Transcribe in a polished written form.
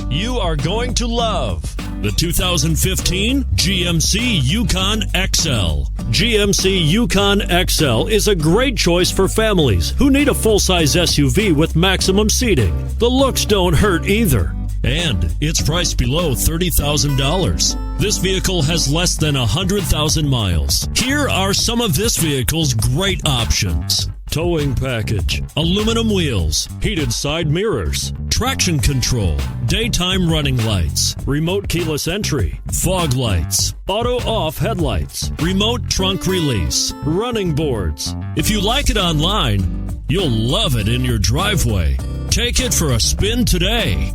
you are going to love the 2015 GMC Yukon XL. GMC Yukon XL is a great choice for families who need a full-size SUV with maximum seating. The looks don't hurt either. And it's priced below $30,000. This vehicle has less than 100,000 miles. Here are some of this vehicle's great options: towing package, aluminum wheels, heated side mirrors, traction control, daytime running lights, remote keyless entry, fog lights, auto off headlights, remote trunk release, running boards. If you like it online, you'll love it in your driveway. Take it for a spin today.